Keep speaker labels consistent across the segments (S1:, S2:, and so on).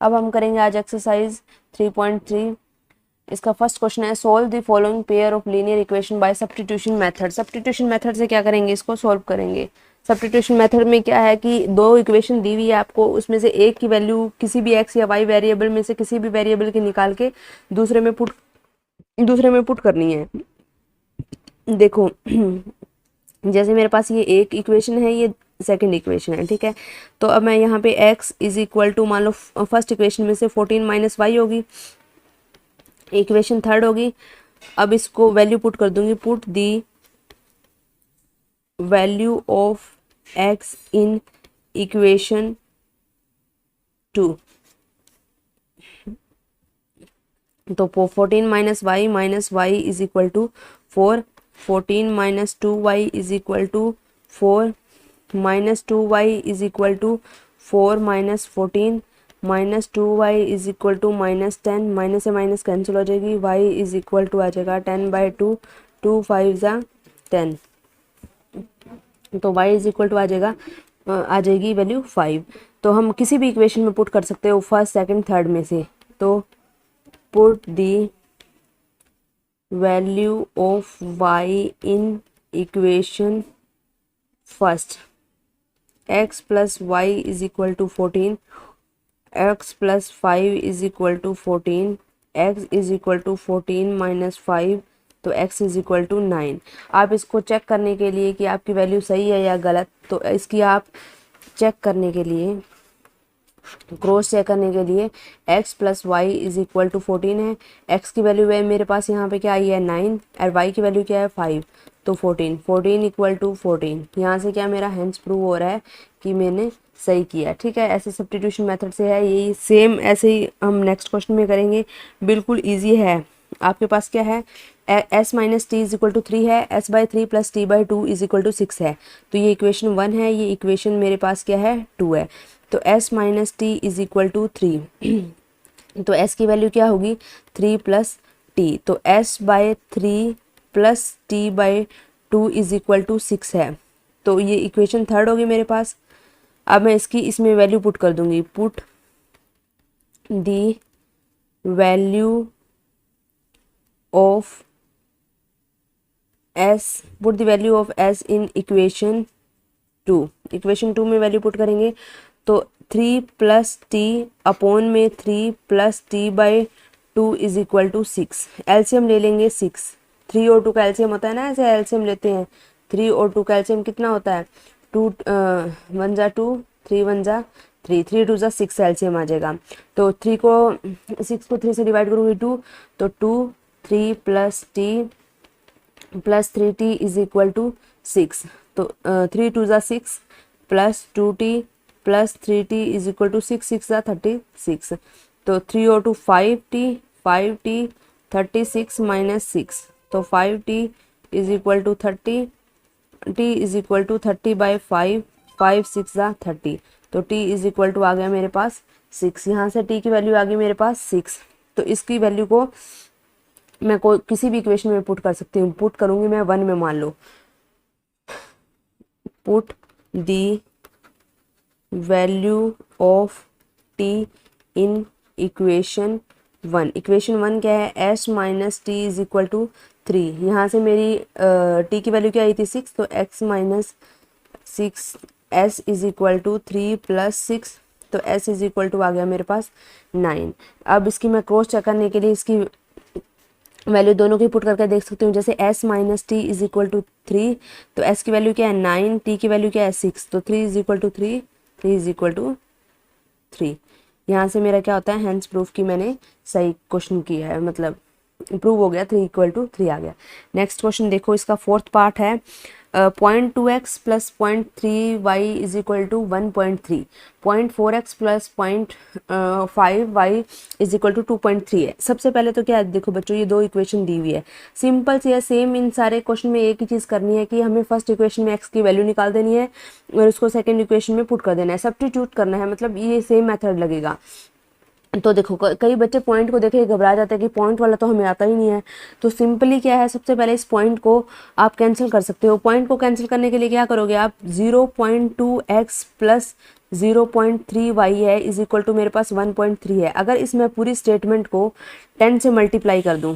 S1: अब हम करेंगे आज एक्सरसाइज 3.3। इसका फर्स्ट क्वेश्चन है solve the following pair of linear equation by substitution method. Substitution method से क्या करेंगे, इसको सॉल्व करेंगे। सब्स्टिट्यूशन मेथड में क्या है कि दो इक्वेशन दी हुई है आपको, उसमें से एक की वैल्यू किसी भी एक्स या वाई वेरिएबल में से किसी भी वेरिएबल की निकाल के दूसरे में पुट करनी है। देखो जैसे मेरे पास ये एक इक्वेशन है, ये सेकंड इक्वेशन है, ठीक है। तो अब मैं यहाँ पे x इज इक्वल टू, मान लो फर्स्ट इक्वेशन में से 14 माइनस वाई होगी, इक्वेशन थर्ड होगी। अब इसको वैल्यू पुट कर दूंगी, put the value of x in equation 2। तो 14 minus y is equal to 4, 14 minus 2y is equal to 4, minus 2y is equal to 4 minus 14, minus 2y is equal to minus 10, minus से minus cancel हो जाएगी, y is equal to आ जाएगा 10/2, 2 5 जा 10। तो y is equal to आ जाएगी value 5। तो हम किसी भी इक्वेशन में पुट कर सकते हो, फर्स्ट सेकंड थर्ड में से। तो put the value of y in equation first, x plus y is equal to 14, x plus 5 is equal to 14, x is equal to 14 minus 5, तो x इज इक्वल टू 9। आप इसको check करने के लिए कि आपकी वैल्यू सही है या गलत, तो इसकी आप चेक करने के लिए, क्रॉस चेक करने के लिए x plus y is equal to 14 है, x की वैल्यू है मेरे पास यहाँ पे क्या आई है 9, और y की वैल्यू क्या है 5, तो 14 इक्वल टू 14। यहाँ से क्या मेरा हेंस प्रूव हो रहा है कि मैंने सही किया, ठीक है। ऐसे सब्स्टिट्यूशन मेथड से है, यही सेम ऐसे ही हम नेक्स्ट क्वेश्चन में करेंगे। बिल्कुल ईजी है। आपके पास क्या है, s minus T is equal to 3 है, s/3 plus t/2 is equal to 6 है। तो ये इक्वेशन 1 है, ये इक्वेशन मेरे पास क्या है 2 है। तो s minus T is equal to 3 तो s की वैल्यू क्या होगी 3 प्लस टी, तो s/3 plus t/2 is equal to 6 है। तो ये इक्वेशन थर्ड होगी मेरे पास। अब मैं इसमें वैल्यू पुट कर दूंगी, put the value of s in equation 2। Equation 2 में वैल्यू पुट करेंगे तो 3 प्लस टी अपॉन में 3 plus t/2 is equal to 6। LCM ले लेंगे 6, 3 और 2 का एलसीएम होता है ना, ऐसे एलसीएम लेते हैं। 3 और 2 का एलसीएम कितना होता है 2 1 जा 2, 3 1 जा 3, 3 2 जा 6 एलसीएम आ जाएगा। तो 6 को 3 से डिवाइड करूँगी 2, तो 2 3 plus t plus 3t is equal to 6। तो 3 2 जा 6 plus 2t plus 3t is equal to 6, 6 जा 36। तो 3 और 2 5t 36 माइनस 6, तो 5t is equal to 30, t is equal to 30/5, 5 6 जा 30। तो t इज इक्वल टू आ गया मेरे पास 6। यहाँ से t की वैल्यू आ गई मेरे पास 6। तो इसकी वैल्यू को मैं किसी भी इक्वेशन में पुट कर सकती हूँ। पुट करूँगी मैं 1 में, मान लो put the value of t in equation 1। Equation 1 क्या है, s minus T is equal to 3। यहाँ से मेरी t की वैल्यू क्या आई थी 6, तो x minus 6 s is equal to 3 plus 6, तो s इज इक्वल टू आ गया मेरे पास 9। अब इसकी मैं क्रॉस चेक करने के लिए इसकी वैल्यू दोनों की पुट करके देख सकती हूँ। जैसे s minus T is equal to 3, तो s की वैल्यू क्या है 9, t की वैल्यू क्या है 6, तो 3 is equal to 3, 3 is equal to 3। यहाँ से मेरा क्या होता है, हेंस प्रूफ कि मैंने सही क्वेश्चन किया है, मतलब प्रूव हो गया, 3 इक्वल टू 3 आ गया। नेक्स्ट क्वेश्चन देखो, इसका फोर्थ पार्ट है 0.2x plus 0.3y is equal to 1.3, 0.4x plus 0.5y is equal to 2.3 है। सबसे पहले तो क्या है, देखो बच्चों ये दो इक्वेशन दी हुई है, सिंपल सी है, सेम इन सारे क्वेश्चन में एक ही चीज़ करनी है कि हमें फर्स्ट इक्वेशन में x की वैल्यू निकाल देनी है और उसको सेकेंड इक्वेशन में पुट कर देना है, सब्स्टिट्यूट करना है, मतलब ये सेम मेथड लगेगा। तो देखो कई बच्चे पॉइंट को देखे घबरा जाते हैं कि पॉइंट वाला तो हमें आता ही नहीं है। तो सिंपली क्या है, सबसे पहले इस पॉइंट को आप कैंसिल कर सकते हो। पॉइंट को कैंसिल करने के लिए क्या करोगे आप, 0.2x प्लस 0.3y है इज इक्वल टू मेरे पास 1.3 है। अगर इसमें पूरी स्टेटमेंट को 10 से मल्टीप्लाई कर दूं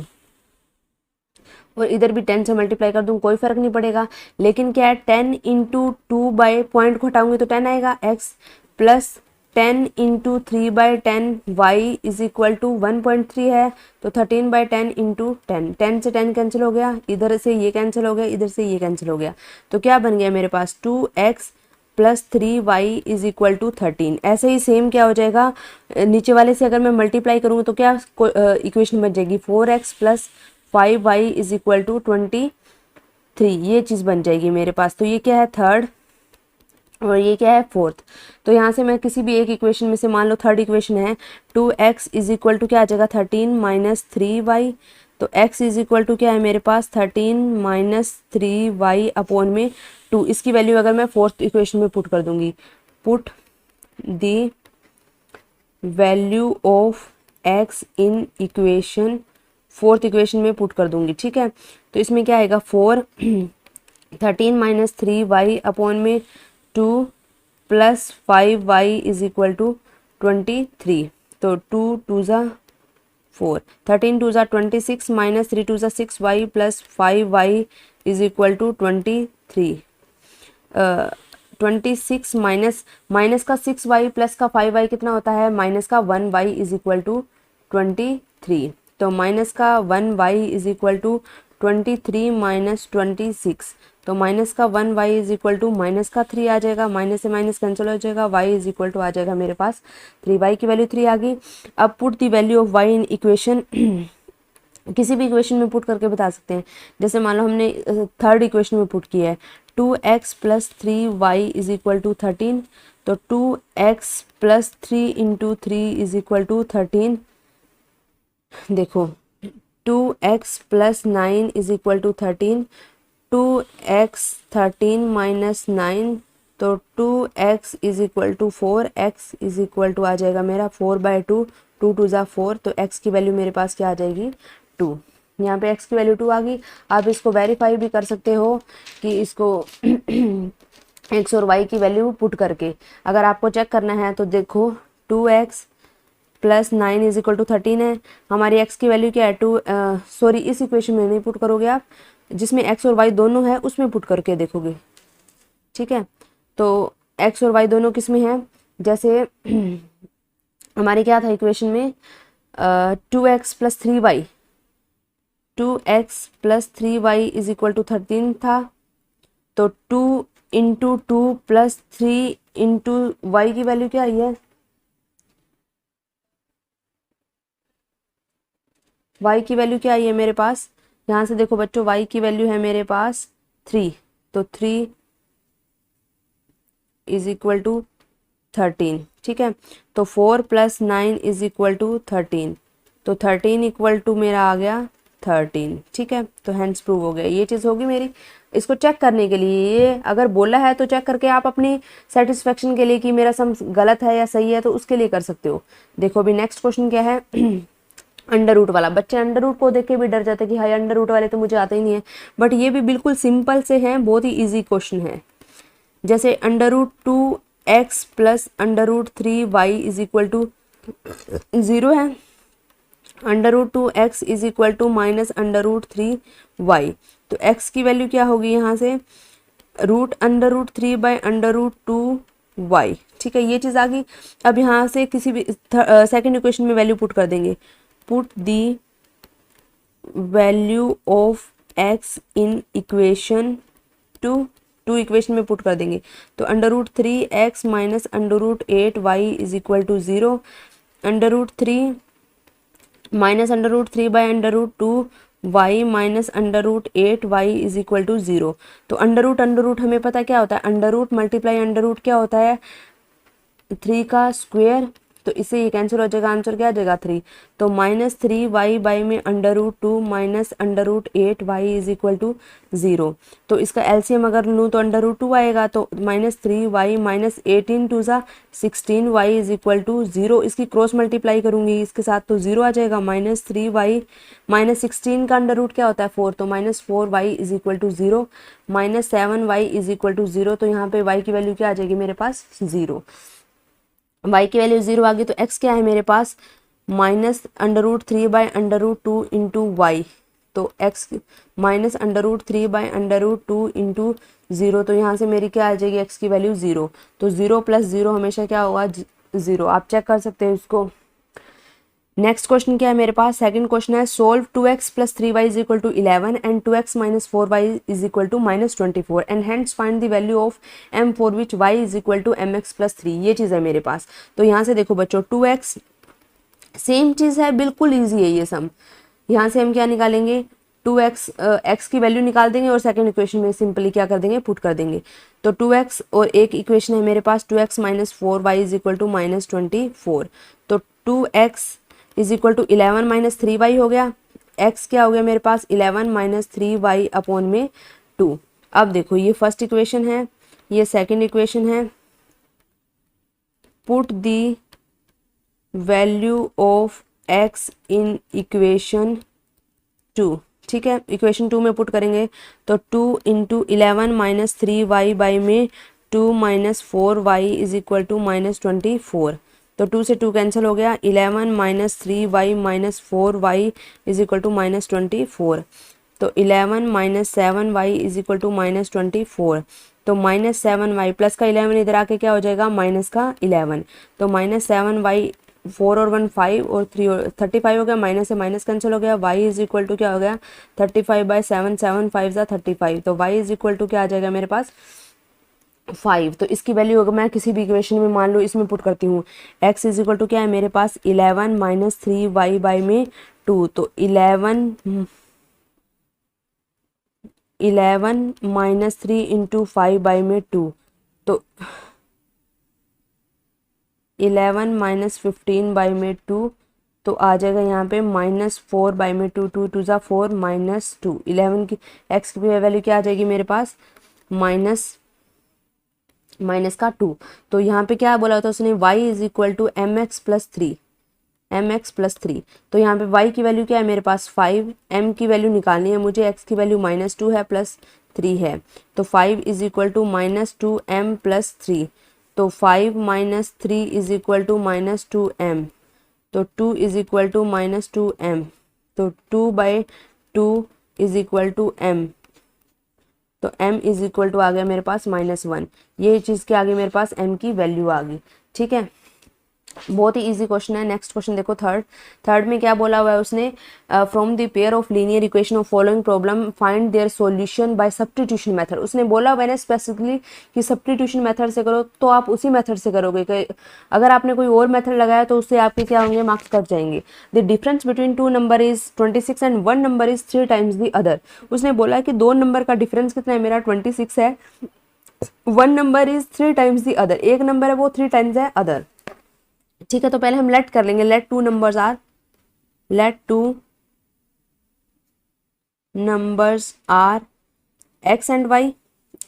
S1: और इधर भी 10 से मल्टीप्लाई कर दूं कोई फर्क नहीं पड़ेगा, लेकिन क्या है 10 इंटू 2 बाई पॉइंट को हटाऊंगी तो 10 आएगा, x plus 10 into 3/10 y is equal to 1.3 है, तो 13/10 इंटू 10, 10 से 10 कैंसिल हो गया, इधर से ये कैंसिल हो गया, इधर से ये कैंसिल हो गया, तो क्या बन गया मेरे पास 2x plus 3y is equal to 13। ऐसे ही सेम क्या हो जाएगा, नीचे वाले से अगर मैं मल्टीप्लाई करूँगी तो क्या इक्वेशन बन जाएगी 4x plus 5y is equal to 23, ये चीज़ बन जाएगी मेरे पास। तो ये क्या है थर्ड और ये क्या है फोर्थ। तो यहाँ से मैं किसी भी एक इक्वेशन में से, मान लो थर्ड इक्वेशन है 2x इज इक्वल टू क्या आ जाएगा 13 माइनस 3y, तो x इज इक्वल टू क्या है मेरे पास 13 माइनस 3y अपॉन में 2। इसकी वैल्यू अगर मैं फोर्थ इक्वेशन में पुट कर दूंगी, put the value of x in equation, fourth equation में पुट कर दूंगी, ठीक है। तो इसमें क्या आएगा 4 13 माइनस 3y अपॉन में 2 plus 5y is equal to 23, तो 2 2 ज़ा 4, 13 2 ज़ा 26 माइनस 3 2 ज़ा 6y plus 5y is equal to 23। 26 minus का 6y प्लस का 5y कितना होता है, माइनस का 1y इज इक्वल टू 23, तो माइनस का 1y is equal to 23 minus 26, तो माइनस का 1y is equal to minus का 3 आ जाएगा, माइनस से माइनस कैंसिल हो जाएगा, y इज इक्वल टू आ जाएगा मेरे पास 3y की वैल्यू 3 आ गई। अब put the value of y in equation, किसी भी इक्वेशन में पुट करके बता सकते हैं। जैसे मान लो हमने थर्ड इक्वेशन में पुट किया है 2x plus 3y is equal to 13, तो 2x plus 3 into 3 is equal to 13। देखो 2x plus 9 is equal to 13, 2x 13 minus 9, तो 2x is equal to 4, x is equal to आ जाएगा मेरा 4/2, 2 2 ज़ा 4, तो x की वैल्यू मेरे पास क्या आ जाएगी 2। यहाँ पे x की वैल्यू 2 आ गई। आप इसको वेरीफाई भी कर सकते हो कि इसको x और y की वैल्यू पुट करके, अगर आपको चेक करना है तो देखो 2x plus 9 is equal to 13 है, हमारी x की वैल्यू क्या है 2, सॉरी इस इक्वेशन में नहीं पुट करोगे आप, जिसमें x और y दोनों है उसमें पुट करके देखोगे, ठीक है। तो x और y दोनों किस में है, जैसे हमारे क्या था इक्वेशन में 2x plus 3y, 2x plus 3y is equal to 13 था, तो 2 इंटू 2 प्लस 3 इंटू y की वैल्यू क्या आई है, y की वैल्यू क्या आई है मेरे पास, यहाँ से देखो बच्चों y की वैल्यू है मेरे पास 3, तो 3 इज इक्वल टू 13, ठीक है। तो 4 प्लस 9 इज इक्वल टू 13, तो 13 इक्वल टू मेरा आ गया 13, ठीक है। तो हैंड्स प्रूव हो गया, ये चीज़ होगी मेरी। इसको चेक करने के लिए, ये अगर बोला है तो चेक करके आप अपनी सेटिस्फेक्शन के लिए कि मेरा सम गलत है या सही है तो उसके लिए कर सकते हो। देखो अभी नेक्स्ट क्वेश्चन क्या है अंडर रूट वाला। बच्चे अंडर रूट को देख के भी डर जाते हैं कि हाई अंडर रूट वाले तो मुझे आते ही नहीं है, बट ये भी बिल्कुल सिंपल से हैं, बहुत ही ईजी क्वेश्चन है। जैसे under root 2x plus under root 3y is equal to 0 है, under root 2x is equal to minus under root 3y, तो x की वैल्यू क्या होगी यहाँ से root under root 3 by under root 2y, ठीक है, ये चीज़ आ गई। अब यहाँ से किसी भी सेकेंड इक्वेशन में वैल्यू पुट कर देंगे, put the value of x in equation two equation में पुट कर देंगे, तो under root 3x minus under root 8y is equal to 0, under root 3 minus under root 3 by under root 2y minus under root 8y is equal to 0। तो under root हमें पता है क्या होता है, under root multiply under root क्या होता है 3 का स्क्वायर, तो इससे ये कैंसिल हो जाएगा, आंसर क्या आ जाएगा 3, तो माइनस 3y बाई में under root 2 minus under root 8y is equal to 0। तो इसका एलसीएम अगर लूँ तो अंडर रूट 2 आएगा, तो माइनस 3y माइनस 18 टू ज़ा 16y इज इक्वल टू 0। इसकी क्रॉस मल्टीप्लाई करूँगी इसके साथ तो 0 आ जाएगा, माइनस 3y माइनस 16 का अंडर रूट क्या होता है 4, तो minus 4y is equal to 0, minus 7y is equal to 0, तो यहाँ पे y की वैल्यू क्या आ जाएगी मेरे पास 0। y की वैल्यू 0 आ गई, तो x क्या है मेरे पास -√3/√2 इंटू वाई। तो x -√3/√2 इंटू 0, तो यहाँ से मेरी क्या आ जाएगी x की वैल्यू 0। तो 0 + 0 हमेशा क्या होगा 0, आप चेक कर सकते हैं इसको। नेक्स्ट क्वेश्चन क्या है मेरे पास, सेकंड क्वेश्चन है solve 2x + 3y = 11 and 2x - 4y = -24 and hence find the value of m for which y = mx + 3। ये चीज़ है मेरे पास। तो यहाँ से देखो बच्चों 2x सेम चीज़ है, बिल्कुल ईजी है ये सम। यहाँ से हम क्या निकालेंगे 2x, x की वैल्यू निकाल देंगे और सेकंड इक्वेशन में सिंपली क्या कर देंगे पुट कर देंगे। तो 2x और एक इक्वेशन है मेरे पास 2x - 4y = -24। तो 2x = 11 - 3y हो गया, x क्या हो गया मेरे पास 11 - 3y अपॉन में 2। अब देखो ये फर्स्ट इक्वेशन है, ये सेकंड इक्वेशन है, put the value of x in equation 2। ठीक है, इक्वेशन 2 में पुट करेंगे तो 2 × 11 - 3y बाई में 2 - 4y = -24। तो 2 से 2 कैंसिल हो गया, 11 - 3y - 4y = -24। तो 11 - 7y = -24। तो -7y प्लस का 11 इधर आके क्या हो जाएगा माइनस का 11। तो -7y 4 और 1 5 और 3 और 35 हो गया, माइनस से माइनस कैंसिल हो गया। y = क्या हो गया 35/7, 7 5 35। तो y = क्या आ जाएगा मेरे पास 5। तो इसकी वैल्यू अगर मैं किसी भी इक्वेशन में मान लो इसमें पुट करती हूँ, x = क्या है मेरे पास 11 - 3y बाई में 2। तो 11 - 3 इंटू 5 बाई में 2। तो 11 - 15 बाई में 2। तो आ जाएगा यहाँ पे -4 बाई में 2, 2 2 ज़ा 4 -2। 11 की x की वैल्यू क्या आ जाएगी मेरे पास माइनस का 2। तो यहाँ पे क्या बोला था उसने y = mx + 3, mx + 3। तो यहाँ पे y की वैल्यू क्या है मेरे पास 5, m की वैल्यू निकालनी है मुझे, x की वैल्यू -2 है प्लस 3 है। तो 5 = -2m + 3। तो 5 - 3 = -2m। तो 2 = -2m। तो 2/2 = m। तो m आ गया मेरे पास -1। ये चीज़ के आगे मेरे पास m की वैल्यू आ गई। ठीक है, बहुत ही इजी क्वेश्चन है। नेक्स्ट क्वेश्चन देखो थर्ड में क्या बोला हुआ है उसने, from the pair of linear equation of following problem find their solution bye substitution method. उसने बोला हुआ है ना स्पेसिफिकली कि सब्स्टिट्यूशन मेथड से करो, तो आप उसी मेथड से करोगे। अगर आपने कोई और मेथड लगाया तो उससे आपके क्या होंगे मार्क्स कट जाएंगे। The difference between 2 number is 26 and 1 number is 3 times the other. उसने बोला कि 2 नंबर का डिफरेंस कितना है मेरा 26 है, 1 number is 3 times the other, एक नंबर है वो 3 टाइम्स है अदर। ठीक है, तो पहले हम लेट कर लेंगे, let 2 numbers are x and y.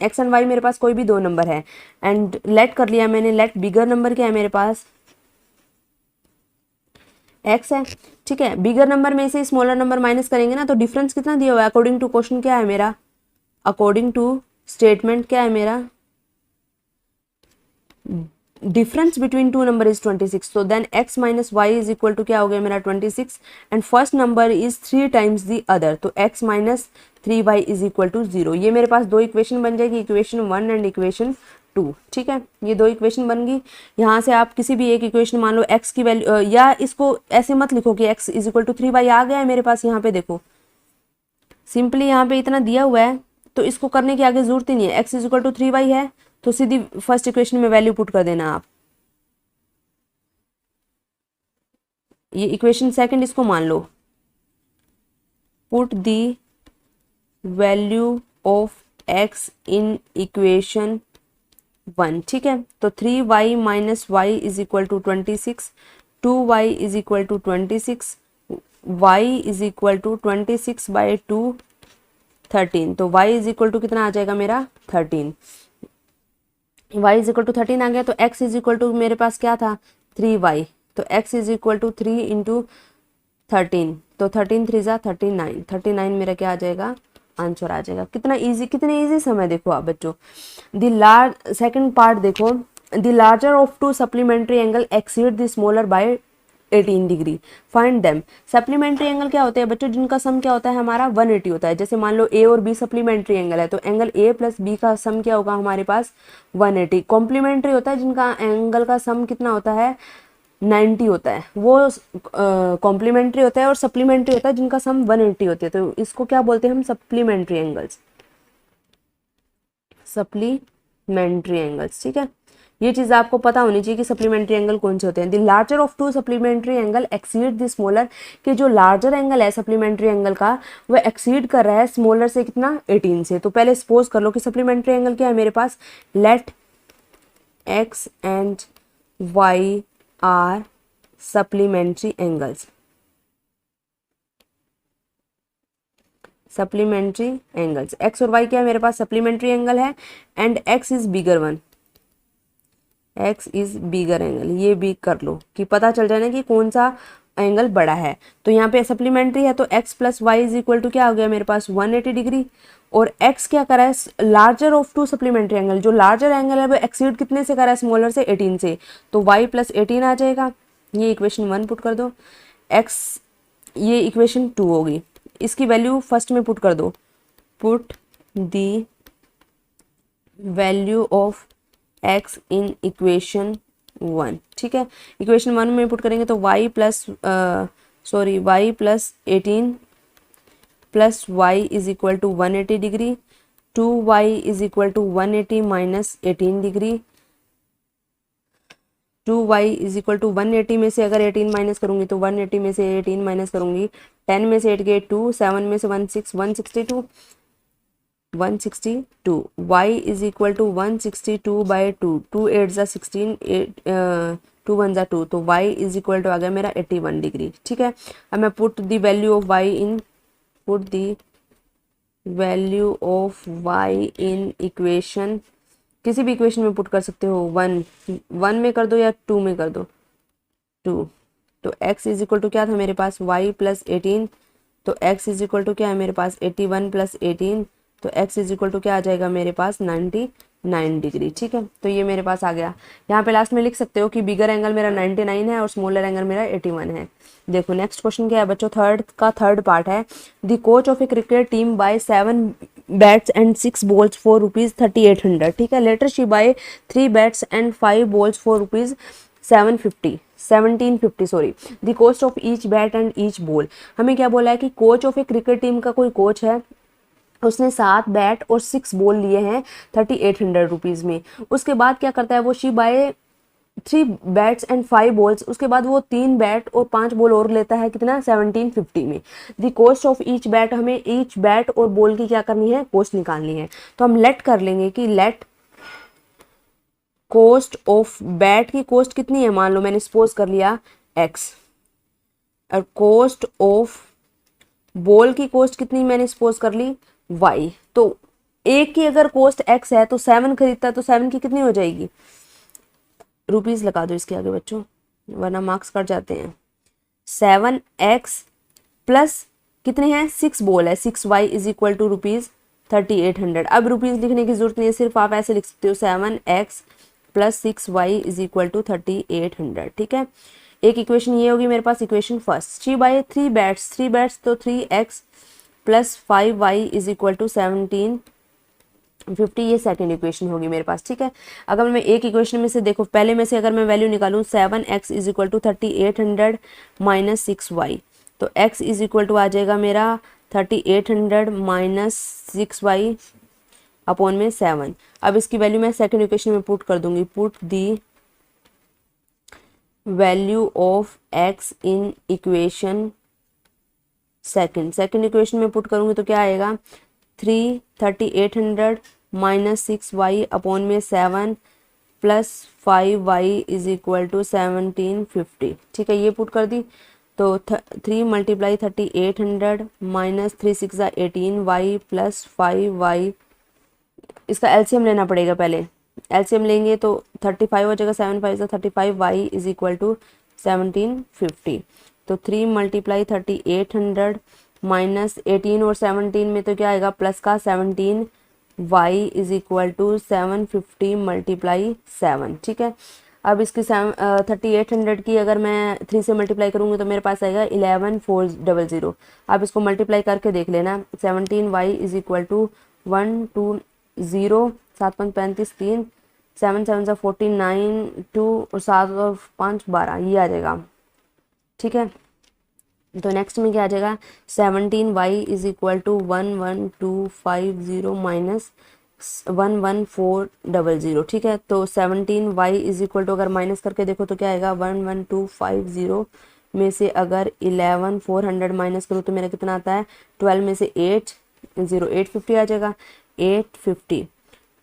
S1: X and y मेरे पास कोई भी 2 नंबर है एंड लेट कर लिया मैंने। लेट बिगर नंबर क्या है मेरे पास एक्स है। ठीक है, बिगर नंबर में से स्मॉलर नंबर माइनस करेंगे ना, तो डिफरेंस कितना दिया हुआ है अकॉर्डिंग टू क्वेश्चन क्या है मेरा, अकॉर्डिंग टू स्टेटमेंट क्या है मेरा, डिफरेंस बिटवीन 2 नंबर इज 26। तो देन x - y = क्या हो गया मेरा 26 and first number is 3 times the other. तो x - 3y = 0। ये मेरे पास 2 इक्वेशन बन जाएगी, इक्वेशन 1 एंड इक्वेशन 2। ठीक है, ये 2 इक्वेशन बन गई। यहाँ से आप किसी भी एक इक्वेशन मान लो x की वैल्यू, या इसको ऐसे मत लिखो कि x = 3y आ गया है मेरे पास। यहाँ पे देखो सिंपली यहाँ पे इतना दिया हुआ है, तो इसको करने की आगे जरूरत ही नहीं है। x = 3y है तो सीधी फर्स्ट इक्वेशन में वैल्यू पुट कर देना आप। ये इक्वेशन सेकंड इसको मान लो, put the value of x in equation 1। ठीक है, तो 3y - y = 26, 2y = 26, y = 26/2 13। तो y = कितना आ जाएगा मेरा 13। y = 13 आ गया। तो x = मेरे पास क्या था 3y। तो x = 3 × 13। तो 13 3 ज़ा 39, 39 मेरा क्या आ जाएगा आंसर आ जाएगा। कितना इजी, कितने इजी समय देखो आप बच्चों। द लार्ज सेकंड पार्ट देखो, the larger of to supplementary angle exceed the smaller by 18 degree, find them. Supplementary angle क्या होते हैं बच्चों, जिनका सम क्या होता है हमारा 180 होता है। जैसे मान लो ए और बी सप्लीमेंट्री एंगल है, तो एंगल ए प्लस बी का सम क्या होगा हमारे पास 180। कॉम्प्लीमेंट्री होता है जिनका एंगल का सम कितना होता है 90 होता है, वो कॉम्प्लीमेंट्री होता है। और सप्लीमेंट्री होता है जिनका सम 180 होती है, तो इसको क्या बोलते हैं हम सप्लीमेंट्री एंगल्स, सप्लीमेंट्री एंगल्स। ठीक है, ये चीज आपको पता होनी चाहिए कि सप्लीमेंट्री एंगल कौन से होते हैं। The larger of to supplementary angle exceed the smaller, कि जो लार्जर एंगल है सप्लीमेंट्री एंगल का वो एक्सीड कर रहा है स्मॉलर से कितना 18 से। तो पहले सपोज कर लो कि सप्लीमेंट्री एंगल क्या है मेरे पास, let X and Y are supplementary angles, supplementary angles X और वाई क्या है मेरे पास सप्लीमेंट्री एंगल है, and X is bigger one, X is bigger angle, ये भी कर लो कि पता चल जाए ना कि कौन सा एंगल बड़ा है। तो यहाँ पे सप्लीमेंट्री है तो x plus y is equal to क्या हो गया मेरे पास 180 डिग्री, और x क्या करा है larger of to supplementary angle, जो लार्जर एंगल है वो एक्सीड कितने से करा है स्मॉलर से 18 से, तो y प्लस 18 आ जाएगा। ये इक्वेशन 1 पुट कर दो, x ये इक्वेशन 2 होगी, इसकी वैल्यू फर्स्ट में पुट कर दो, put the value of x in equation 1। ठीक है, इक्वेशन 1 में पुट करेंगे तो y plus y plus 18 plus y is equal to 180 degree, 2y is equal to 180 minus 18 degree, 2y is equal to 180 में से अगर 18 माइनस करूंगी तो 180 में से 18 माइनस करूंगी, 10 में से 8 गए 2, 7 में से 162, 162, y is equal to 162 by 2, 2 8 ज़ा 16, 2 1 ज़ा 2, तो y इज इक्वल टू आ गया मेरा 81 डिग्री। ठीक है, अब मैं put the value of y in, put the value of y in equation, किसी भी इक्वेशन में पुट कर सकते हो, 1 में कर दो या 2 में कर दो, 2, तो x इज इक्वल टू क्या था मेरे पास y प्लस 18, तो x इज इक्वल टू क्या है मेरे पास 81 प्लस 18, तो x इज इक्वल टू क्या आ जाएगा मेरे पास 99 डिग्री। ठीक है, तो ये मेरे पास आ गया। यहाँ पे लास्ट में लिख सकते हो कि बिगर एंगल मेरा 99 है और स्मॉलर एंगल मेरा 81 है। देखो नेक्स्ट क्वेश्चन क्या है बच्चों, थर्ड पार्ट है, the coach of a cricket team buy 7 bats and 6 balls for rupees 3800। ठीक है, later she bye 3 bats and 5 balls for rupees 1750 sorry, the cost of each bat and each ball. हमें क्या बोला है कि coach of a cricket team का कोई coach है, उसने 7 बैट और 6 बॉल लिए हैं 3800 रुपीज़ में। उसके बाद क्या करता है वो, she bye 3 bats and 5 balls, उसके बाद वो 3 बैट और 5 बॉल और लेता है कितना 1750 में। The cost of each bat, हमें ईच बैट और बॉल की क्या करनी है कॉस्ट निकालनी है। तो हम लेट कर लेंगे कि लेट कॉस्ट ऑफ बैट की कॉस्ट कितनी है, मान लो मैंने सपोज कर लिया x, और कॉस्ट ऑफ बॉल की कॉस्ट कितनी मैंने सपोज कर ली y। तो एक की अगर कॉस्ट x है तो 7 खरीदता है तो 7 की कितनी हो जाएगी, रुपीज लगा दो इसके आगे बच्चों वरना मार्क्स कट जाते हैं। 7x प्लस कितने हैं 6 बॉल है, 6y is equal to rupees 3800। अब रुपीज लिखने की जरूरत नहीं है, सिर्फ आप ऐसे लिख सकते हो 7x plus 6y is equal to 3800। ठीक है, एक इक्वेशन ये होगी मेरे पास equation first. She bye 3 bats तो 3x plus 5y is equal to 1750, ये सेकंड इक्वेशन होगी मेरे पास। ठीक है, अगर मैं एक इक्वेशन में से देखो, पहले में से अगर मैं वैल्यू निकालूं 7x is equal to 3800 minus 6y, तो x इज इक्वल टू आ जाएगा मेरा 3800 माइनस 6y अपॉन में 7। अब इसकी वैल्यू मैं सेकंड इक्वेशन में पुट कर दूंगी, put the value of x in equation second equation में पुट करूंगी तो क्या आएगा 3800 माइनस 6y अपॉन में 7 plus 5y is equal to 1750। ठीक है, ये पुट कर दी तो 3 multiply 3800 minus 3 6 18y plus 5y, इसका एलसीएम लेना पड़ेगा पहले, एलसीएम लेंगे तो 35 हो जाएगा, 7 5 35y इज इक्वल टू 1750। तो 3 मल्टीप्लाई 3800 माइनस 18 और 17 में तो क्या आएगा प्लस का 17 y is equal to 750 multiply 7, ठीक है। अब इसकी 3800 की अगर मैं 3 से मल्टीप्लाई करूँगी तो मेरे पास आएगा 11400। आप इसको मल्टीप्लाई करके देख लेना। 17y इज इक्वल टू 120, 7 5 35 3, 7 7 49, 2 और 7 और 5 12, ये आ जाएगा, ठीक है। तो नेक्स्ट में क्या आ जाएगा, 17y is equal to 11250 minus 11400, ठीक है। तो 17y इज इक्वल टू अगर माइनस करके देखो तो क्या आएगा, 11250 में से अगर 11400 माइनस करूँ तो मेरा कितना आता है, 12 में से 850 आ जाएगा, 850।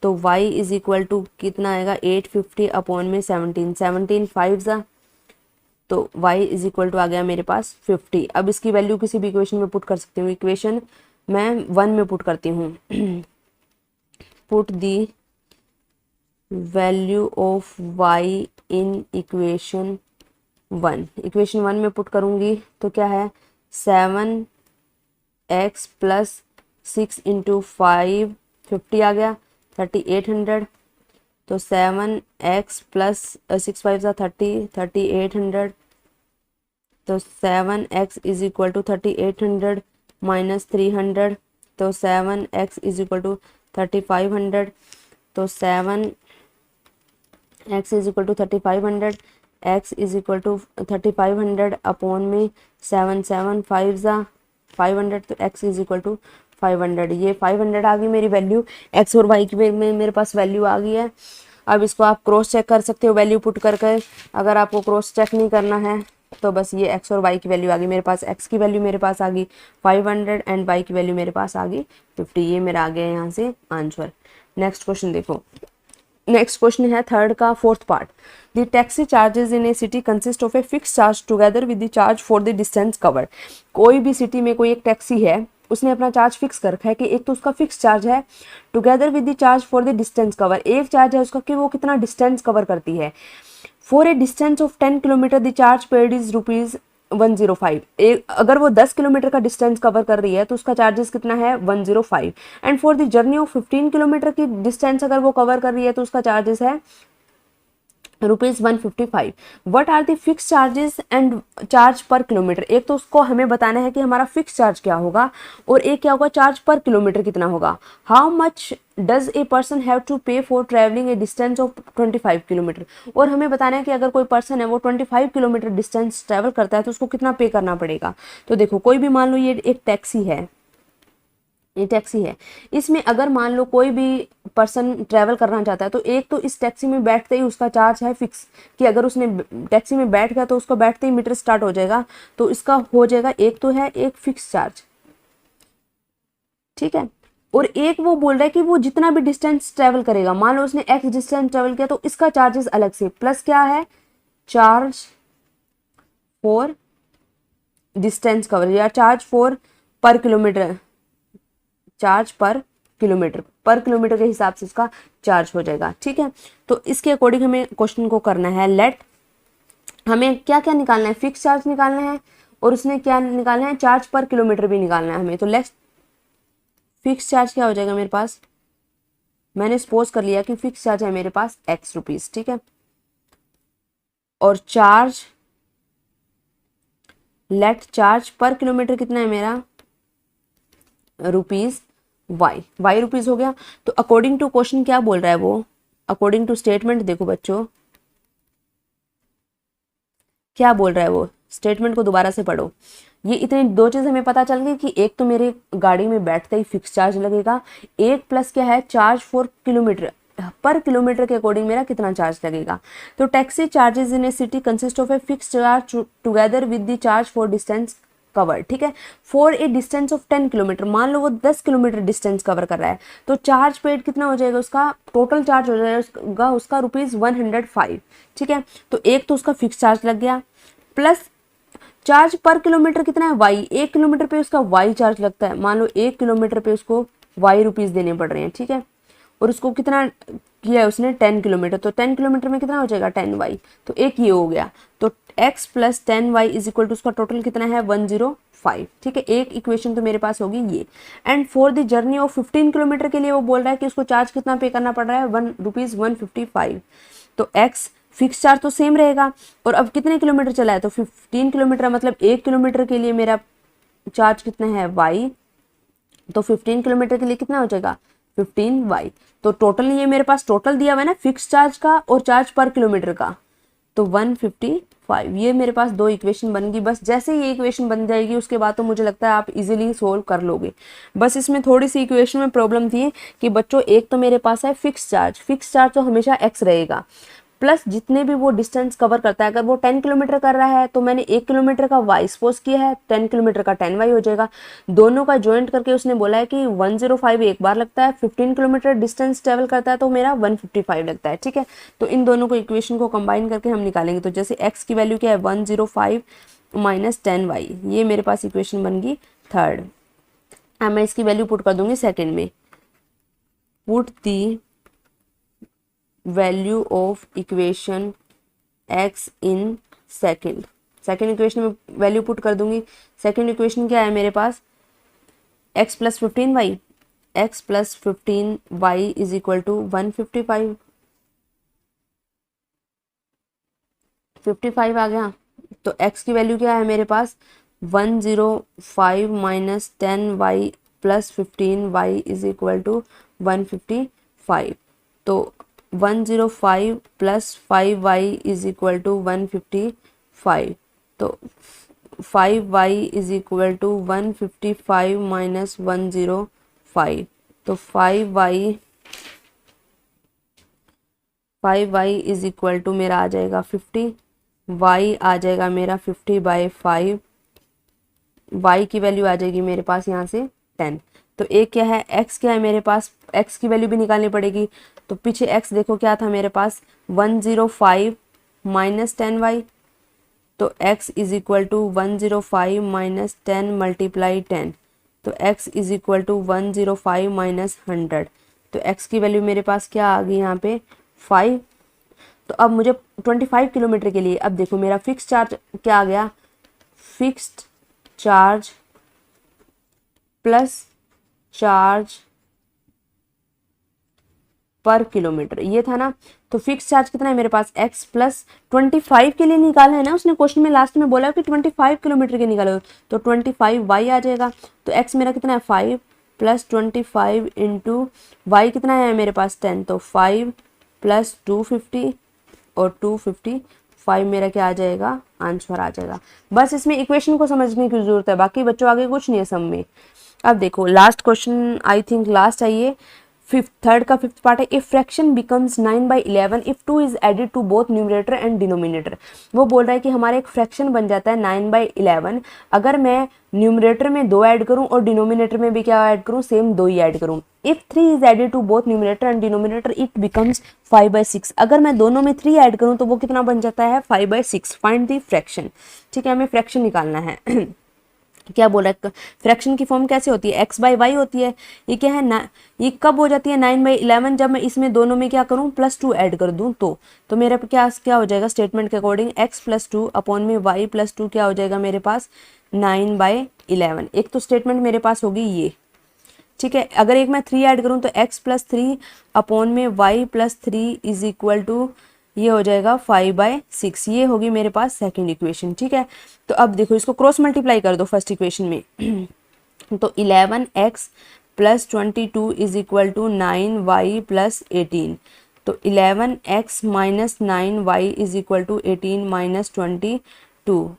S1: तो y इज इक्वल टू कितना आएगा, 850 अपॉन में 17 5 ज़ा, तो y इज इक्वल टू आ गया मेरे पास 50। अब इसकी वैल्यू किसी भी इक्वेशन में पुट कर सकती हूँ। इक्वेशन मैं 1 में पुट करती हूँ। Put the value of y in equation 1। Equation 1 में पुट करूँगी तो क्या है, 7x प्लस 6 इंटू 5 50 आ गया, 3800। तो 7x प्लस 6 5 ज़ा 30, 3800। तो 7x is equal to 3800 minus 300, तो 7x इज इक्वल टू 3500। तो 7x is equal to 3500, x is equal to 3500 upon में 7 7 5 ज़ा 500, तो x इज इक्वल टू 500। ये 500 आ गई मेरी वैल्यू, x और y की में मेरे पास वैल्यू आ गई है। अब इसको आप क्रॉस चेक कर सकते हो वैल्यू पुट करके। अगर आपको क्रॉस चेक नहीं करना है तो बस ये x और y की वैल्यू आ गई मेरे पास। x की वैल्यू मेरे पास आ गई 500 एंड y की वैल्यू मेरे पास आ गई 50। ये मेरा आ गया यहाँ से आंसर। नेक्स्ट क्वेश्चन देखो। नेक्स्ट क्वेश्चन है थर्ड का fourth part. The taxi charges in A city consist of a fix charge together with the charge for the distance cover. कोई भी सिटी में कोई एक टैक्सी है, उसने अपना चार्ज फिक्स कर रखा है कि एक तो उसका फिक्स चार्ज है together with the charge for the distance cover. एक चार्ज है उसका कि वो कितना डिस्टेंस कवर करती है। For a distance of 10 kilometre the charge paid is ₹105। अगर वो 10 किलोमीटर का डिस्टेंस कवर कर रही है तो उसका चार्जेस कितना है 105। And for the journey of 15 kilometre की डिस्टेंस अगर वो कवर कर रही है तो उसका चार्जेस है ₹155। What are the fix charges and charge per kilometre. एक तो उसको हमें बताना है कि हमारा फिक्स चार्ज क्या होगा और एक क्या होगा, चार्ज पर किलोमीटर कितना होगा। How much does a person have to pay for travelling a distance of 25 kilometre. और हमें बताना है कि अगर कोई पर्सन है वो 25 किलोमीटर डिस्टेंस ट्रैवल करता है तो उसको कितना पे करना पड़ेगा। तो देखो कोई भी मान लो ये एक टैक्सी है, ये टैक्सी है, इसमें अगर मान लो कोई भी पर्सन ट्रैवल करना चाहता है तो एक तो इस टैक्सी में बैठते ही उसका चार्ज है फिक्स कि अगर उसने टैक्सी में बैठ गया तो उसको बैठते ही मीटर स्टार्ट हो जाएगा, तो इसका हो जाएगा एक तो है एक फिक्स चार्ज, ठीक है। और एक वो बोल रहा है कि वो जितना भी डिस्टेंस ट्रैवल करेगा, मान लो उसने एक्स डिस्टेंस ट्रैवल किया तो इसका चार्जेस अलग से, प्लस क्या है चार्ज फॉर डिस्टेंस कवर या चार्ज फॉर पर किलोमीटर, चार्ज पर किलोमीटर के हिसाब से इसका चार्ज हो जाएगा, ठीक है। तो इसके अकॉर्डिंग हमें क्वेश्चन को करना है। लेट हमें क्या क्या निकालना है, फिक्स चार्ज निकालना है और उसने क्या निकालना है, चार्ज पर किलोमीटर भी निकालना है हमें। तो लेट्स फिक्स चार्ज क्या हो जाएगा मेरे पास, मैंने सपोज कर लिया कि फिक्स चार्ज है मेरे पास x रुपीज, ठीक है। और charge late charge per kilometre कितना है मेरा रुपीज y रुपीज हो गया। तो अकॉर्डिंग टू क्वेश्चन क्या बोल रहा है वो, अकॉर्डिंग टू स्टेटमेंट देखो बच्चों क्या बोल रहा है वो, स्टेटमेंट को दोबारा से पढ़ो। ये इतनी दो चीज हमें पता चल गई कि एक तो मेरे गाड़ी में बैठते ही फिक्स चार्ज लगेगा, एक प्लस क्या है चार्ज फॉर किलोमीटर, पर किलोमीटर के अकॉर्डिंग मेरा कितना चार्ज लगेगा। तो taxi charges in A city consist of a fix charge together with the charge for distance cover, ठीक है। For a distance of 10 kilometre, मान लो वो 10 किलोमीटर डिस्टेंस कवर कर रहा है तो चार्ज पेड कितना हो जाएगा, उसका टोटल चार्ज हो जाएगा उसका ₹105, ठीक है। तो एक तो उसका फिक्स चार्ज लग गया, प्लस चार्ज पर किलोमीटर कितना है y, 1 किलोमीटर पे उसका y चार्ज लगता है, मान लो 1 किलोमीटर पे उसको y रुपीज देने पड़ रहे हैं, ठीक है। और उसको कितना किया है उसने 10 किलोमीटर, तो 10 किलोमीटर में कितना हो जाएगा 10y, तो एक ये हो गया। तो x plus 10y is equal to उसका टोटल कितना है 105। ठीक है, एक इक्वेशन तो मेरे पास होगी ये। And for the journey of 15 kilometre के लिए वो बोल रहा है कि उसको चार्ज कितना पे करना पड़ रहा है ₹155। तो x फिक्स चार्ज तो सेम रहेगा, और अब कितने किलोमीटर चला है तो 15 किलोमीटर, मतलब 1 किलोमीटर के लिए मेरा चार्ज कितना है y, तो 15 किलोमीटर के लिए कितना हो जाएगा 15y। तो टोटल ये मेरे पास टोटल दिया हुआ है ना फिक्स चार्ज का और चार्ज पर किलोमीटर का, तो 155। ये मेरे पास दो इक्वेशन बन गई। बस जैसे ये इक्वेशन बन जाएगी उसके बाद तो मुझे लगता है आप इजीली सोल्व कर लोगे। बस इसमें थोड़ी सी इक्वेशन में प्रॉब्लम थी कि बच्चों एक तो मेरे पास है फिक्स चार्ज तो हमेशा x रहेगा, प्लस जितने भी वो डिस्टेंस कवर करता है, अगर वो 10 किलोमीटर कर रहा है तो मैंने 1 किलोमीटर का y सपोज किया है, 10 किलोमीटर का 10y हो जाएगा। दोनों का ज्वाइंट करके उसने बोला है कि 105 एक बार लगता है, 15 किलोमीटर डिस्टेंस ट्रेवल करता है तो मेरा 155 लगता है। ठीक है, तो इन दोनों को इक्वेशन को कंबाइन करके हम निकालेंगे। तो जैसे x की वैल्यू क्या है 105 माइनस 10y, ये मेरे पास इक्वेशन बन गई थर्ड। अब मैं इसकी वैल्यू पुट कर दूंगी सेकेंड में। Put the value of equation x in second equation में वैल्यू पुट कर दूंगी। सेकेंड इक्वेशन क्या है मेरे पास x plus 15y is equal to 155। 55 आ गया, तो x की वैल्यू क्या है मेरे पास 105 minus 10y plus 15y is equal to 155। तो 105 plus 5y is equal to 155। तो 5y is equal to 155 minus 105। तो 5y इज इक्वल टू मेरा आ जाएगा 50, y आ जाएगा मेरा 50/5, y की वैल्यू आ जाएगी मेरे पास यहाँ से 10। तो एक क्या है x क्या है मेरे पास, x की वैल्यू भी निकालनी पड़ेगी। तो पीछे x देखो क्या था मेरे पास 105 माइनस 10y, तो x is equal to 105 minus 10 multiply 10, तो x is equal to 105 minus 100। तो x की वैल्यू मेरे पास क्या आ गई यहाँ पे 5। तो अब मुझे 25 किलोमीटर के लिए, अब देखो मेरा फिक्स चार्ज क्या आ गया, fixed charge plus charge per kilometre, ये था ना। तो फिक्स चार्ज कितना है मेरे पास x प्लस 25 के लिए निकाला है ना उसने क्वेश्चन में, लास्ट में बोला कि 25 किलोमीटर के निकालो, तो 25y आ जाएगा। तो x मेरा कितना है 5 प्लस 25 इंटू y कितना है मेरे पास 10, तो 5 प्लस 250 और 255 मेरा क्या आ जाएगा आंसर आ जाएगा। बस इसमें इक्वेशन को समझने की जरूरत है, बाकी बच्चों आगे कुछ नहीं है सम में। अब देखो last question, I think last है ये, थर्ड का फिफ्थ पार्ट है। If fraction becomes 9/11 if 2 is added to both numerator and denominator. वो बोल रहा है कि हमारा एक फ्रैक्शन बन जाता है 9/11 अगर मैं न्यूमरेटर में 2 ऐड करूं और डिनोमिनेटर में भी क्या ऐड करूं, सेम 2 ही ऐड करूं। If 3 is added to both numerator and denominator it becomes 5/6। अगर मैं दोनों में 3 ऐड करूं तो वो कितना बन जाता है 5/6। Find the fraction. ठीक है, हमें फ्रैक्शन निकालना है। क्या बोल रहा है, फ्रैक्शन की फॉर्म कैसे होती है x/y होती है। ये क्या है ना, ये कब हो जाती है 9/11 जब मैं इसमें दोनों में क्या करूं +2 ऐड कर दूं। तो मेरा क्या हो जाएगा स्टेटमेंट के अकॉर्डिंग x + 2 अपॉन में y + 2 क्या हो जाएगा मेरे पास 9/11। एक तो स्टेटमेंट मेरे पास होगी ये। ठीक है, अगर एक मैं 3 ऐड करूं तो x + 3 अपॉन में y + 3 इज इक्वल टू ये हो जाएगा 5/6। ये होगी मेरे पास सेकंड इक्वेशन। ठीक है, तो अब देखो इसको क्रॉस मल्टीप्लाई कर दो फर्स्ट इक्वेशन में। तो 11x + 22 is equal to 9y + 18। तो 11x - 9y is equal to 18 - 22।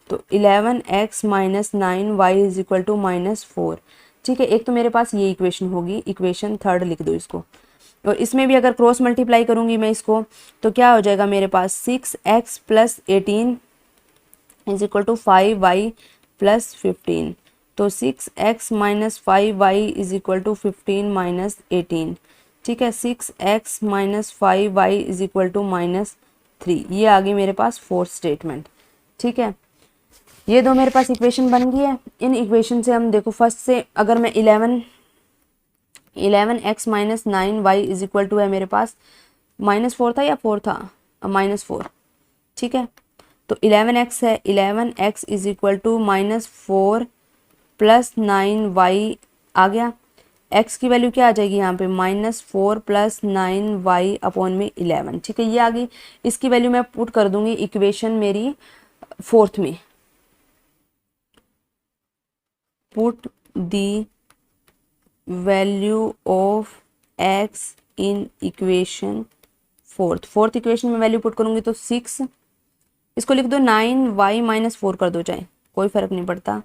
S1: तो 11x - 9y is equal to -4। ठीक है, एक तो मेरे पास ये इक्वेशन होगी, इक्वेशन थर्ड लिख दो इसको। और इसमें भी अगर क्रॉस मल्टीप्लाई करूंगी मैं इसको तो क्या हो जाएगा मेरे पास 6x + 18 is equal to 5y + 15। तो 6x - 5y is equal to 15 - 18। ठीक है, 6x - 5y is equal to -3। ये आ गई मेरे पास फोर्थ स्टेटमेंट। ठीक है, ये दो मेरे पास इक्वेशन बन गई है। इन इक्वेशन से हम देखो फर्स्ट से अगर मैं 11x minus 9y is equal to है मेरे पास -4 था या 4 था, -4, ठीक है। तो 11x है, 11x is equal to -4 plus 9y आ गया। x की वैल्यू क्या आ जाएगी यहाँ पे, -4 प्लस 9y अपॉन में 11, ठीक है, ये आ गई। इसकी वैल्यू मैं पुट कर दूंगी इक्वेशन मेरी फोर्थ में। Put the value of x in equation fourth equation में वैल्यू पुट करूंगी तो 6, इसको लिख दो 9y माइनस 4 कर दो, चाहे कोई फर्क नहीं पड़ता,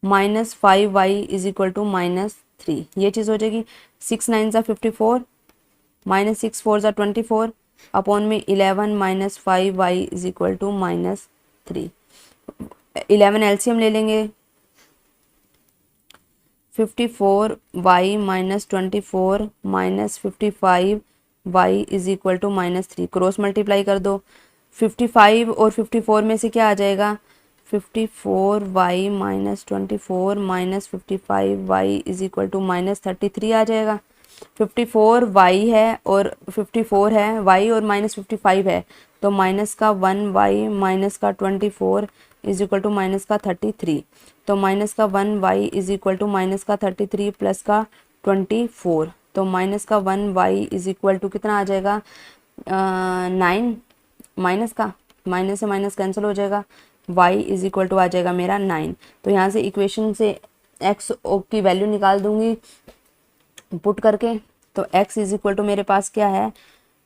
S1: -5y इज इक्वल टू -3, ये चीज़ हो जाएगी। 6 9 ज़ा 54, -6 4 ज़ा 24 अपॉन में 11 -5y is equal to -3। 11 LCM ले लेंगे, 54y minus 24 minus 55y is equal to -3, cross multiply कर दो। 55 और 54 में से क्या आ जाएगा, 54y minus 24 minus 55y is equal to -33 आ जाएगा। 54y है और 54 है, y और -55 है, तो माइनस का 1y माइनस का 24 इज इक्वल टू माइनस का 33, तो माइनस का 1y is equal to minus का 33 प्लस का 24, तो माइनस का 1y इज इक्वल टू कितना आ जाएगा, 9, माइनस का माइनस से माइनस कैंसिल हो जाएगा, y इज इक्वल टू आ जाएगा मेरा 9। तो यहाँ से इक्वेशन से x की वैल्यू निकाल दूंगी पुट करके, तो x इज इक्वल टू मेरे पास क्या है,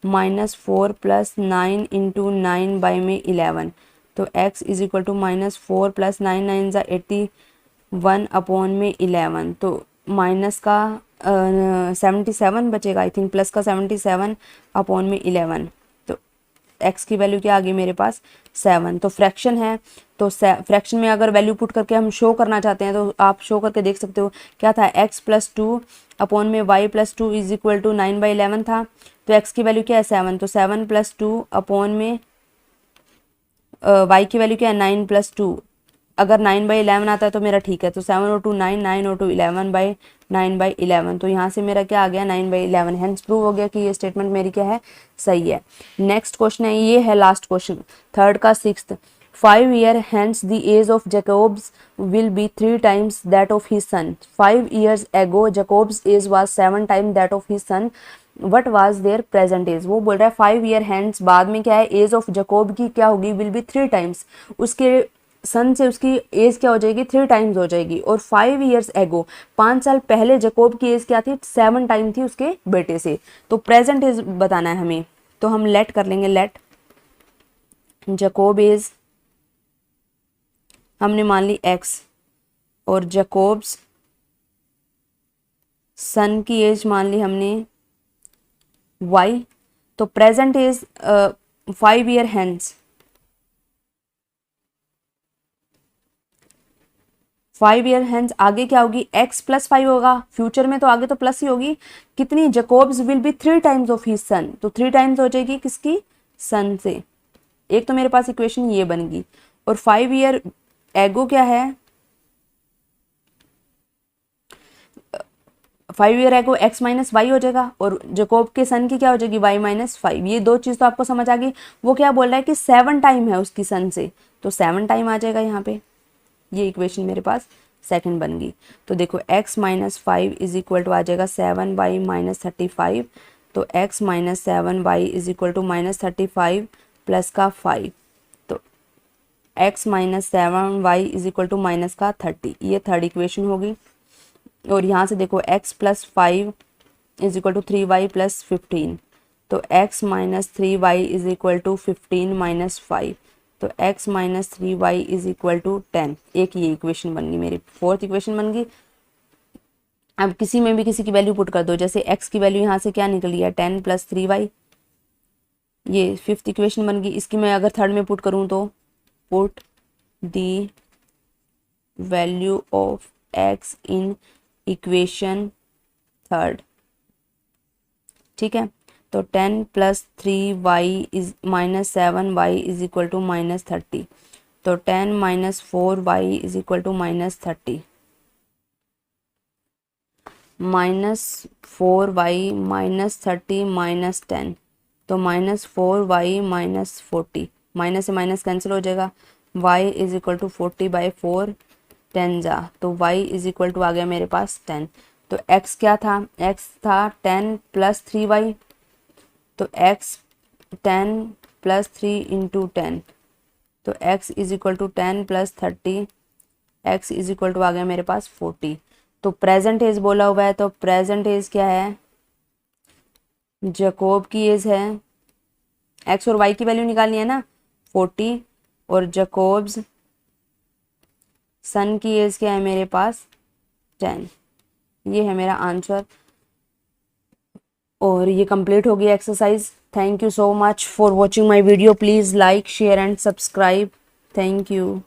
S1: -4 प्लस 9 इंटू 9 बाई में 11, तो x is equal to -4 plus 9 9 ज़ा 81 अपॉन में 11, तो माइनस का 77 बचेगा आई थिंक, प्लस का 77 अपॉन में 11, तो x की वैल्यू क्या आ गई मेरे पास 7। तो फ्रैक्शन है, तो फ्रैक्शन में अगर वैल्यू पुट करके हम शो करना चाहते हैं तो आप शो करके देख सकते हो, क्या था x प्लस 2 अपॉन में y plus 2 is equal to 9/11 था, तो x की वैल्यू क्या है 7, तो 7 प्लस 2 अपॉन में y की वैल्यू क्या है 9 प्लस 2, अगर 9/11 आता है तो मेरा ठीक है, तो 7 और 2 9, 9 और 2 11/9/11, तो यहाँ से मेरा क्या आ गया 9/11, हेंस प्रूव हो गया कि ये स्टेटमेंट मेरी क्या है, सही है। नेक्स्ट क्वेश्चन है, ये है लास्ट क्वेश्चन, थर्ड का 6th। 5 years hence the age of Jacob's will be 3 times that of his son. 5 years ago Jacob's age was 7 times that of his son. What was their present age? वो बोल रहा है 5 year hence, बाद में क्या है, as of Jacob की क्या होगी, विल बी 3 टाइम्स, उसके सन से उसकी एज क्या हो जाएगी 3 टाइम्स हो जाएगी, और 5 years ago 5 साल पहले जकोब की एज क्या थी 7 टाइम थी उसके बेटे से, तो प्रेजेंट एज बताना है हमें, तो हम लेट कर लेंगे, लेट जकोब एज हमने मान ली x और जकोब्स सन की एज मान ली हमने y, तो present as 5 year hence, 5 year hence आगे क्या होगी x प्लस 5 होगा, फ्यूचर में तो आगे तो प्लस ही होगी, कितनी, Jacobs will be 3 times of his son, तो 3 टाइम्स हो जाएगी किसकी, सन से, एक तो मेरे पास इक्वेशन ये बन गई, और 5 year एगो क्या है, 5 year एगो x माइनस वाई हो जाएगा, और जकोब के सन की क्या हो जाएगी y माइनस 5, ये दो चीज़ तो आपको समझ आ गई। वो क्या बोल रहा है कि 7 टाइम है उसकी सन से, तो 7 टाइम आ जाएगा यहाँ पे, ये इक्वेशन मेरे पास सेकंड बन गई। तो देखो x minus 5 is equal to आ जाएगा 7y माइनस 35, तो x minus 7y is equal to minus 35 plus का 5, तो x minus 7y is equal to minus का 30, ये थर्ड इक्वेशन होगी। और यहाँ से देखो x plus 5 is equal to 3y plus 15, तो x minus 3y is equal to 15 minus 5, तो x minus 3y is equal to 10, एक ये इक्वेशन बन गई मेरी, फोर्थ इक्वेशन बन गई। अब किसी में भी किसी की वैल्यू पुट कर दो, जैसे x की वैल्यू यहाँ से क्या निकली है 10 प्लस 3y, ये फिफ्थ इक्वेशन बन गई। इसकी मैं अगर थर्ड में पुट करूँ तो put the value of x in equation third, ठीक है, तो 10 plus 3y is minus 7y is equal to minus 30, तो 10 minus 4y is equal to minus 30, -4y -30 -10, तो -4y -40, माइनस से माइनस कैंसिल हो जाएगा। y इज इक्वल टू 40/4, 10 जा, तो y इज इक्वल टू आ गया मेरे पास 10। तो x क्या था, x था 10 + 3y, तो x 10 + 3 × 10, तो x is equal to 10 + 30, x is equal to आ गया मेरे पास 40। तो प्रेजेंट एज बोला हुआ है, तो प्रेजेंट एज क्या है, जैकोब की एज है, x और y की वैल्यू निकालनी है ना 40, और जैकोब्स सन की एज क्या है मेरे पास 10। ये है मेरा आंसर और ये कंप्लीट हो गया exercise. Thank you so much for watching my video. Please like share and subscribe. Thank you.